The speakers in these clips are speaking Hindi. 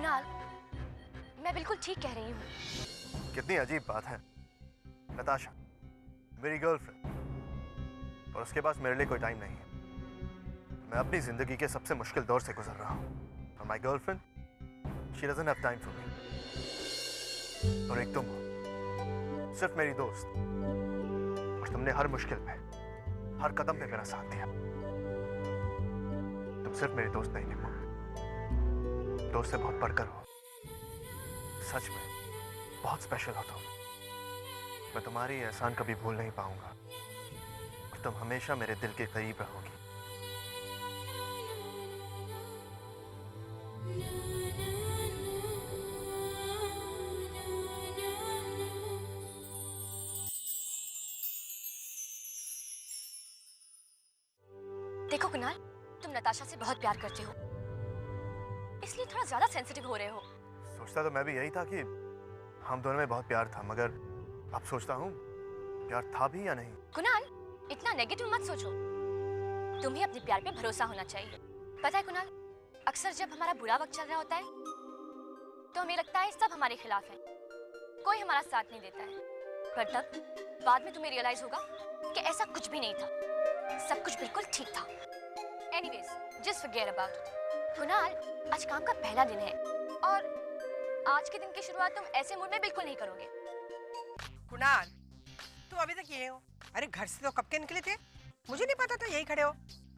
कुणाल, मैं बिल्कुल ठीक कह रही हूँ। कितनी अजीब बात है। नताशा मेरी गर्लफ्रेंड, और उसके पास मेरे लिए कोई टाइम नहीं है। मैं अपनी जिंदगी के सबसे मुश्किल दौर से गुजर रहा हूँ, और my girlfriend, she doesn't have time for me. और एक तुम हो, सिर्फ मेरी दोस्त, और तुमने हर मुश्किल पे, हर कदम पे मेरा साथ दिया। तुम सिर्फ मेरी दोस्त नहीं निम्मो, दोस्त से बहुत बढ़कर हो। सच में बहुत स्पेशल हो तुम। मैं तुम्हारी एहसान कभी भूल नहीं पाऊंगा, और तुम हमेशा मेरे दिल के करीब रहोगी। देखो कुणाल, तुम नताशा से बहुत प्यार करते हो, इसलिए थोड़ा ज्यादा सेंसिटिव हो रहे हो। सोचता तो मैं भी यही था कि हम दोनों में बहुत प्यार था, मगर अब सोचता हूँ प्यार था भी या नहीं। कुणाल, इतना नेगेटिव मत सोचो। तुम्हें अपने प्यार पे भरोसा होना चाहिए। पता है कुणाल, अक्सर जब हमारा बुरा वक्त चल रहा होता है तो हमें लगता है सब हमारे खिलाफ है, कोई हमारा साथ नहीं देता है। पर तब बाद में तुम्हें रियलाइज होगा कि ऐसा कुछ भी नहीं था, सब कुछ बिल्कुल ठीक था। Anyways, just forget about it. Kunal, आज काम का पहला दिन है, और आज के दिन की शुरुआत तुम ऐसे मूड में बिल्कुल नहीं करोगे। कुणाल, तुम अभी तक ये हो? अरे घर से तो कब के निकले थे? मुझे नहीं पता था यही खड़े हो।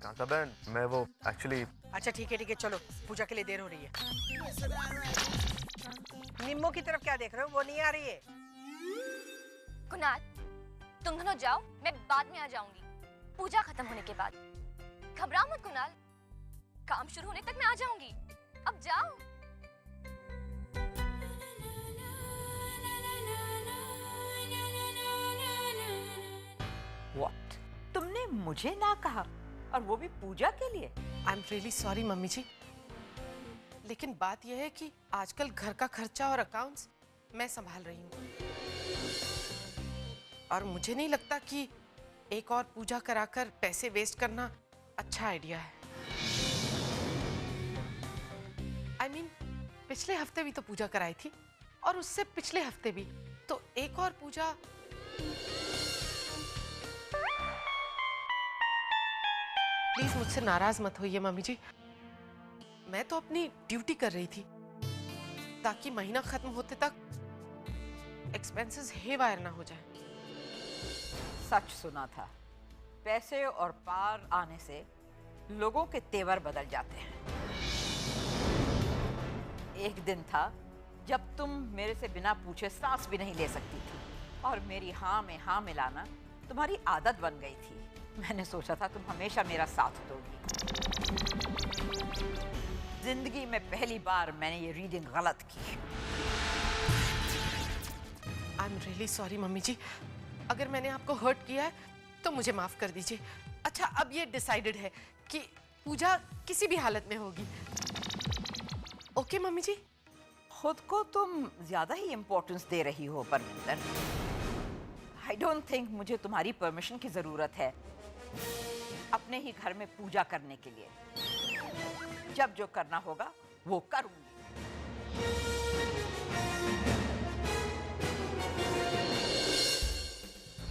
कांता बहन, मैं वो एक्चुअली। अच्छा ठीक है, चलो पूजा के लिए देर हो रही है। निम्मो की तरफ क्या देख रहे हो? वो नहीं आ रही है। कुणाल, तुम दोनों जाओ, मैं बाद में आ जाऊंगी, पूजा खत्म होने के बाद। घबराओ मत कुणाल, काम शुरू होने तक मैं आ जाऊंगी। अब जाओ। What? तुमने मुझे ना कहा, और वो भी पूजा के लिए? I am really sorry mummy ji, लेकिन बात यह है कि आजकल घर का खर्चा और अकाउंट्स मैं संभाल रही हूँ, और मुझे नहीं लगता कि एक और पूजा कराकर पैसे वेस्ट करना अच्छा आइडिया है। आई मीन, पिछले हफ्ते भी तो पूजा कराई थी, और उससे पिछले हफ्ते भी, तो एक और पूजा। प्लीज मुझसे नाराज मत होइए मम्मी जी, मैं तो अपनी ड्यूटी कर रही थी ताकि महीना खत्म होते तक एक्सपेंसेस हेवायर ना हो जाए। सच सुना था, पैसे और पार आने से लोगों के तेवर बदल जाते हैं। एक दिन था जब तुम मेरे से बिना पूछे सांस भी नहीं ले सकती थी, और मेरी हाँ में हाँ मिलाना तुम्हारी आदत बन गई थी। मैंने सोचा था तुम हमेशा मेरा साथ दोगी। जिंदगी में पहली बार मैंने ये रीडिंग गलत की। I am really sorry mummy ji, अगर मैंने आपको हर्ट किया है तो मुझे माफ कर दीजिए। अच्छा, अब ये डिसाइडेड है कि पूजा किसी भी हालत में होगी। ओके मम्मी जी? खुद को तुम ज्यादा ही इम्पोर्टेंस दे रही हो परमिंदर। आई डोंट थिंक मुझे तुम्हारी परमिशन की जरूरत है अपने ही घर में पूजा करने के लिए। जब जो करना होगा वो करूंगी।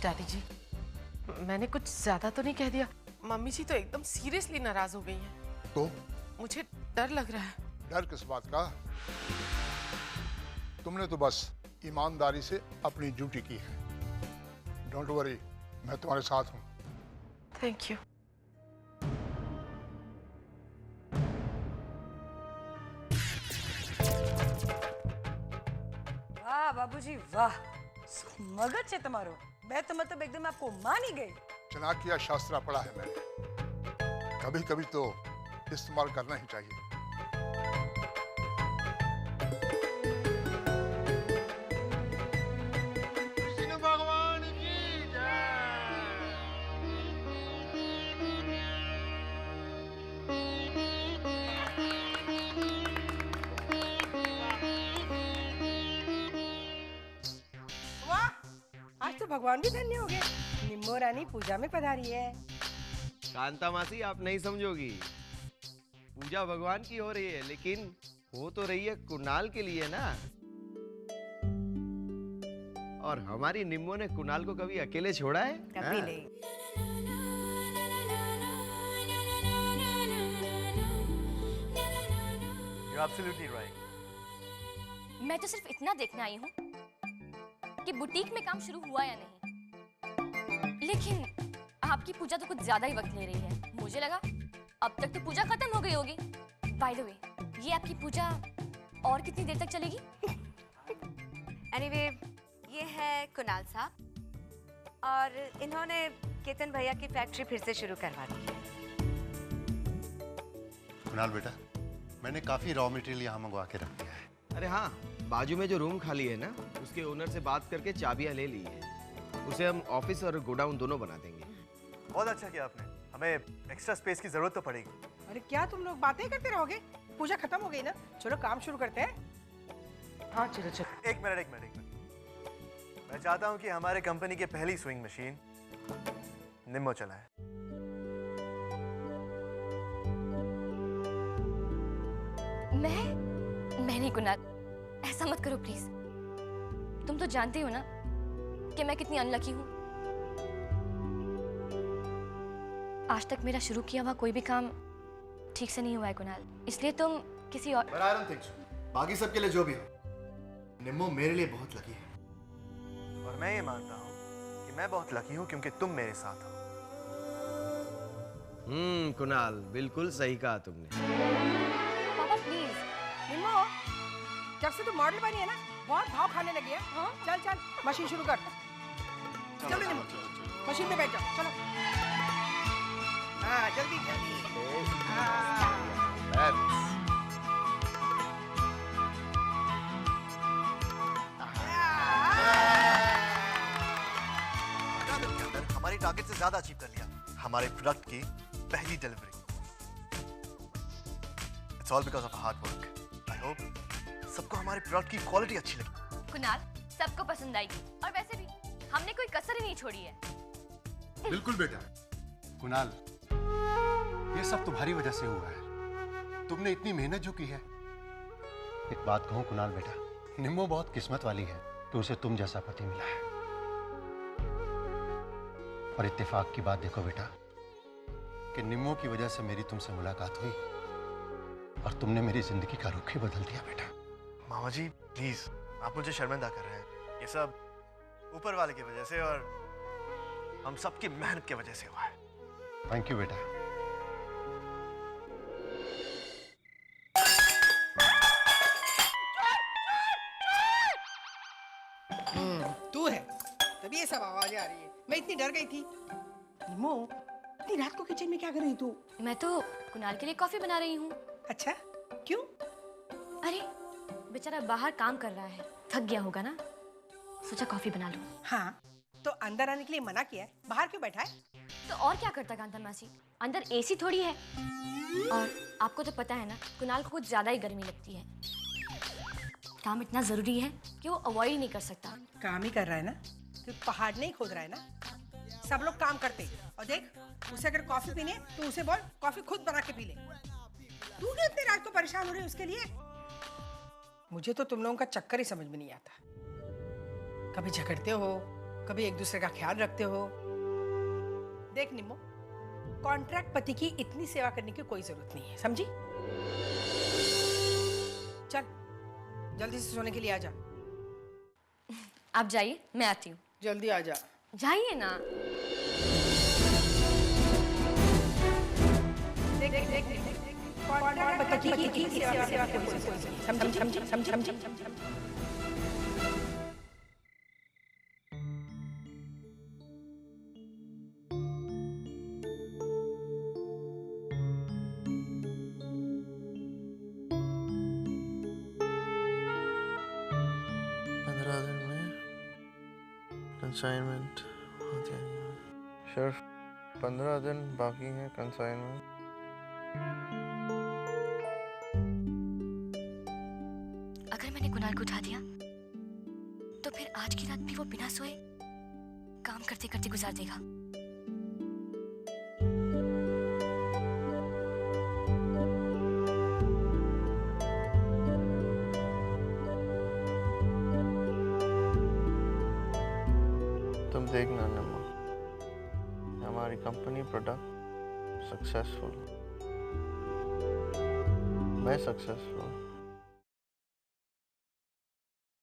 डैडी जी, मैंने कुछ ज्यादा तो नहीं कह दिया? मम्मी जी तो एकदम सीरियसली नाराज हो गई हैं। तो मुझे डर लग रहा है। डर किस बात का? तुमने तो बस ईमानदारी से अपनी ड्यूटी की है। डोंट वरी, मैं तुम्हारे साथ हूँ। Thank you. वाह बाबूजी वाह, मगज છે તમારો। मैं तो मतलब एकदम आपको मान ही गई। चाणक्य शास्त्र पढ़ा है मैंने, कभी कभी तो इस्तेमाल करना ही चाहिए। विष्णु भगवान की जय। वाह, आज तो भगवान भी धन्य हो गए। निम्मो रानी पूजा में पधारी है। कांता मासी, आप नहीं समझोगी, पूजा भगवान की हो रही है, लेकिन हो तो रही है कुणाल के लिए ना। और हमारी निम्मो ने कुणाल को कभी अकेले छोड़ा है? कभी हाँ। नहीं। You're absolutely right. मैं तो सिर्फ इतना देखने आई हूँ कि बुटीक में काम शुरू हुआ या नहीं। लेकिन आपकी पूजा तो कुछ ज्यादा ही वक्त ले रही है। मुझे लगा अब तक तो पूजा खत्म हो गई होगी। बाय द वे, ये आपकी पूजा और कितनी देर तक चलेगी? एनीवे, ये है कुणाल साहब और इन्होंने केतन भैया की फैक्ट्री फिर से शुरू करवा दी है। कुणाल बेटा, मैंने काफी रॉ मटेरियल यहाँ मंगवा के रख दिया है। अरे हाँ, बाजू में जो रूम खाली है ना, उसके ओनर से बात करके चाबियां ले ली है। उसे हम ऑफिस और गोडाउन दोनों बना देंगे। बहुत अच्छा किया आपने। हमें एक्स्ट्रा स्पेस की जरूरत तो पड़ेगी। अरे क्या तुम लोग बातें करते रहोगे? पूजा खत्म हो गई ना, चलो काम शुरू करते हैं। हाँ चलो चलो। एक मिनट। मैं चाहता हूँ कि हमारे कंपनी की पहली स्विंग मशीन निम्मो चलाए। मैं नहीं कुणाल, ऐसा मत करो प्लीज। तुम तो जानते हो ना कि मैं कितनी अनलकी हूँ। आज तक मेरा शुरू किया हुआ कोई भी काम ठीक से नहीं हुआ है कुणाल, इसलिए तुम किसी और। But I don't think so. बाकी सबके लिए जो भी हो, निम्मो मेरे लिए बहुत लकी है। और मैं ये मानता हूँ कि मैं बहुत लकी हूँ क्योंकि तुम मेरे साथ हो। कुणाल, बिल्कुल सही कहा तुमने। पापा प्लीज। निम्मो, जब से तू मॉडल बनी है ना, बहुत भाव खाने लगी है। हाँ? चल मशीन शुरू कर। चलो निम्मो, मशीन पे बैठ जाओ। चलो। हाँ जल्दी। हमारी टारगेट से ज्यादा अचीव कर लिया। हमारे प्रोडक्ट की पहली delivery. It's all because of hard work. I hope सबको हमारे प्रोडक्ट की क्वालिटी अच्छी लगी। कुणाल, सबको पसंद आएगी। और वैसे भी हमने कोई कसर ही नहीं छोड़ी है। बिल्कुल बेटा। कुणाल, ये सब तुम्हारी वजह से हुआ है। तुमने इतनी मेहनत जो की है। एक बात कहूँ कुणाल बेटा, निम्मो बहुत किस्मत वाली है कि उसे तुम जैसा पति मिला है। और इत्तेफाक की बात देखो बेटा कि निम्मो की वजह से मेरी तुमसे मुलाकात हुई और तुमने मेरी जिंदगी का रुख ही बदल दिया बेटा। मामा जी प्लीज, आप मुझे शर्मिंदा कर रहे हैं। ये सब ऊपर वाले की वजह से और हम सबकी मेहनत की वजह से हुआ है। थैंक यू बेटा। तू है तभी ये सब आवाजें आ रही है। मैं इतनी डर गई थी। निम्मो, इतनी रात को किचन में क्या कर रही तू? मैं तो कुणाल के लिए कॉफी बना रही हूँ। अच्छा, क्यों? अरे बेचारा बाहर काम कर रहा है, थक गया होगा ना, सोचा कॉफी बना लूं। हाँ, तो अंदर आने के लिए मना किया है, बाहर क्यों बैठा है? तो और क्या करता कांता मासी, अंदर एसी थोड़ी है। और आपको तो पता है ना, कुणाल को कुछ ज्यादा ही गर्मी लगती है। काम इतना जरूरी है कि वो अवॉइड ही नहीं कर सकता। काम ही कर रहा है ना, तो पहाड़ नहीं खोद रहा है ना। सब लोग काम करते हैं। और देख, उसे अगर कॉफी पीनी है तो उसे बोल कॉफी खुद बना के पी ले। तू क्यों इतनी रात को परेशान हो रही है उसके लिए? मुझे तो तुम लोगों का चक्कर ही समझ में नहीं आता। कभी झगड़ते हो, कभी एक दूसरे का ख्याल रखते हो। देख निम्मो, कॉन्ट्रैक्ट पति की इतनी सेवा करने की कोई जरूरत नहीं है, समझी? चल जल्दी से सोने के लिए आ जा। आप जाइए, मैं आती हूँ। जल्दी आ जा। जाइए ना। देख देख देख देख देख कॉन्ट्रैक्ट पति की इतनी सेवा करने की कोई जरूरत नहीं। समझी? कंसाइनमेंट सिर्फ 15 दिन बाकी है कंसाइनमेंट। अगर मैंने कुणाल को उठा दिया तो फिर आज की रात भी वो बिना सोए काम करते करते गुजार देगा। देखना निम्मा, हमारी कंपनी प्रोडक्ट सक्सेसफुल, मैं successful,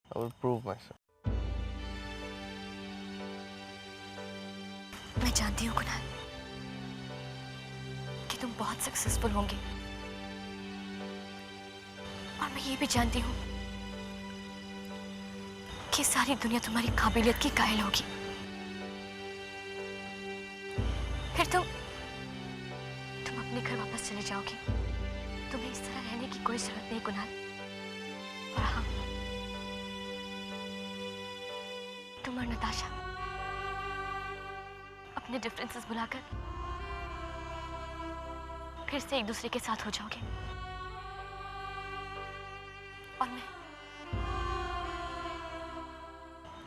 I will prove myself. मैं जानती हूँ कुणाल कि तुम बहुत सक्सेसफुल होंगे, और मैं ये भी जानती हूँ कि सारी दुनिया तुम्हारी काबिलियत की कायल होगी। फिर तुम अपने घर वापस चले जाओगे। तुम्हें इस तरह रहने की कोई जरूरत नहीं कुणाल। और हाँ, तुम और नताशा अपने डिफरेंसेस भुलाकर फिर से एक दूसरे के साथ हो जाओगे, और मैं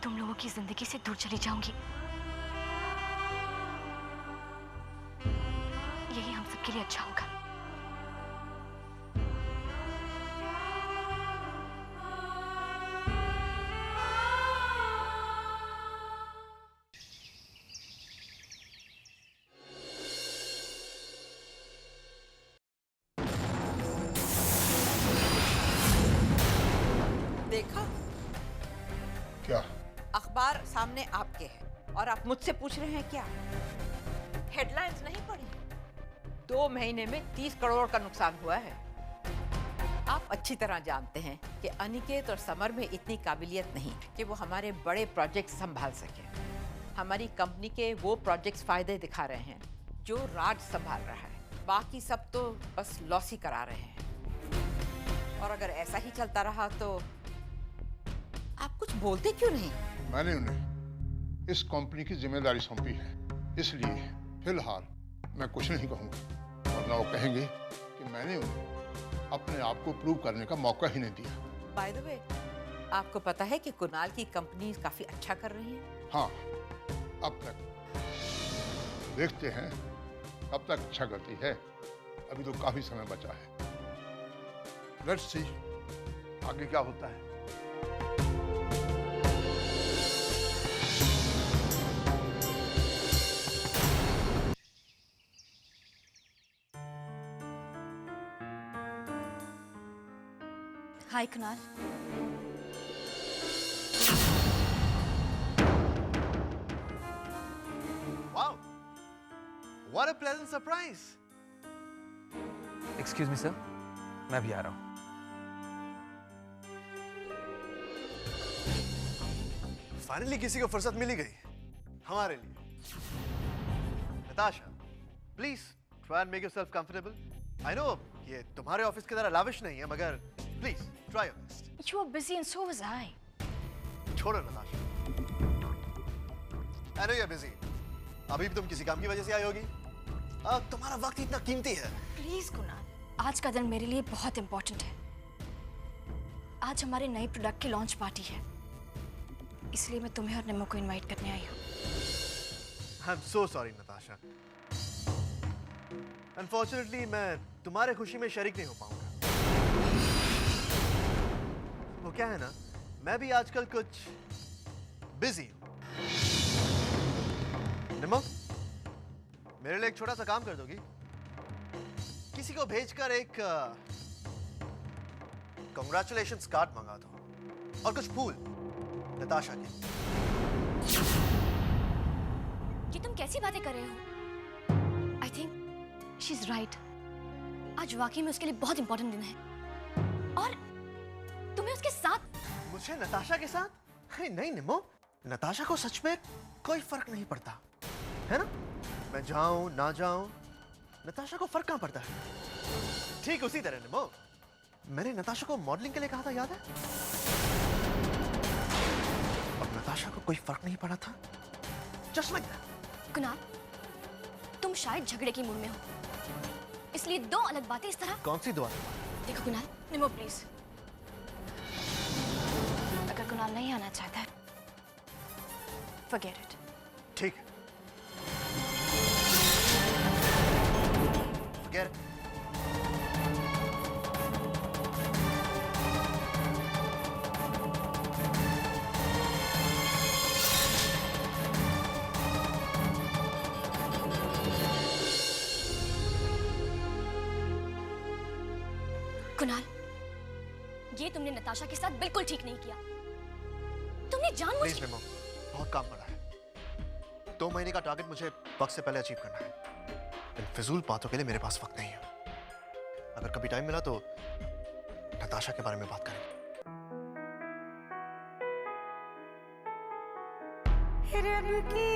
तुम लोगों की जिंदगी से दूर चली जाऊंगी। यही हम सबके लिए अच्छा होगा। देखा, क्या? अखबार सामने आपके है और आप मुझसे पूछ रहे हैं क्या? हेडलाइंस नहीं पढ़ी? 2 महीने में 30 करोड़ का नुकसान हुआ है। आप अच्छी तरह जानते हैं कि अनिकेत और समर में इतनी काबिलियत नहीं कि वो हमारे बड़े प्रोजेक्ट संभाल सके। हमारी कंपनी के वो प्रोजेक्ट्स फायदे दिखा रहे हैं जो राज संभाल रहा है, बाकी सब तो बस लॉस ही करा रहे हैं। और अगर ऐसा ही चलता रहा तो आप कुछ बोलते क्यों नहीं? मैंने उन्हें इस कंपनी की जिम्मेदारी सौंपी है, इसलिए फिलहाल मैं कुछ नहीं कहूँगा, वरना वो कहेंगे कि मैंने उन्हें अपने आप को प्रूव करने का मौका ही नहीं दिया। बाय द वे, आपको पता है कि कुणाल की कंपनी काफी अच्छा कर रही है? हाँ, अब तक। देखते हैं कब तक अच्छा करती है, अभी तो काफी समय बचा है। लेट्स सी आगे क्या होता है। Hi Kunal. Wow! What a pleasant surprise! Excuse me sir, मैं भी आ रहा हूँ। फाइनली किसी को फुर्सत मिली गई हमारे लिए। Natasha, please try and make yourself comfortable. I know ये तुम्हारे ऑफिस की तरह लाविश नहीं है, मगर please try your best. You were busy and so was I. छोड़ो Natasha, I know you are busy. अभी भी तुम किसी काम की वजह से आई होगी। अब तुम्हारा वक्त इतना कीमती है। प्लीज कुणाल, आज का दिन मेरे लिए बहुत इंपॉर्टेंट है। आज हमारे नए प्रोडक्ट की लॉन्च पार्टी है, इसलिए मैं तुम्हें और निम्मो को इनवाइट करने आई हूँ। I am so sorry Natasha, unfortunately मैं तुम्हारे खुशी में शरीक नहीं हो पाऊंगा। वो क्या है ना, मैं भी आजकल कुछ बिजी हूं। निम्मो, मेरे लिए एक छोटा सा काम कर दोगी? किसी को भेजकर एक कांग्रेचुलेशंस कार्ड मंगा दो और कुछ फूल नताशा के। ये तुम कैसी बातें कर रहे हो? I think she is right. आज वाकई में उसके लिए बहुत इंपॉर्टेंट दिन है, और तुम्हें उसके साथ। मुझे नताशा के साथ? अरे नहीं निम्मो, नताशा को सच में कोई फर्क नहीं पड़ता है ना। मैं जाऊं ना जाऊं, नताशा को फर्क कहां पड़ता है। ठीक उसी तरह निम्मो, मैंने नताशा को मॉडलिंग के लिए कहा था, याद है? और नताशा को कोई फर्क नहीं पड़ा था। Just like that. कुणाल, तुम शायद झगड़े की मूड में हो, इसलिए 2 अलग बातें इस तरह। कौन सी दुआ? देखो कुणाल, निम्मो प्लीज, अगर कुणाल नहीं आना चाहता है, forget it. ठीक है, forget it. नताशा के साथ बिल्कुल ठीक नहीं किया। तुमने जानबूझ प्लीज निमो, बहुत काम पड़ा है। 2 महीने का टारगेट मुझे वक्त से पहले अचीव करना है। इन फिजूल बातों के लिए मेरे पास वक्त नहीं है। अगर कभी टाइम मिला तो नताशा के बारे में बात करेंगे। रब की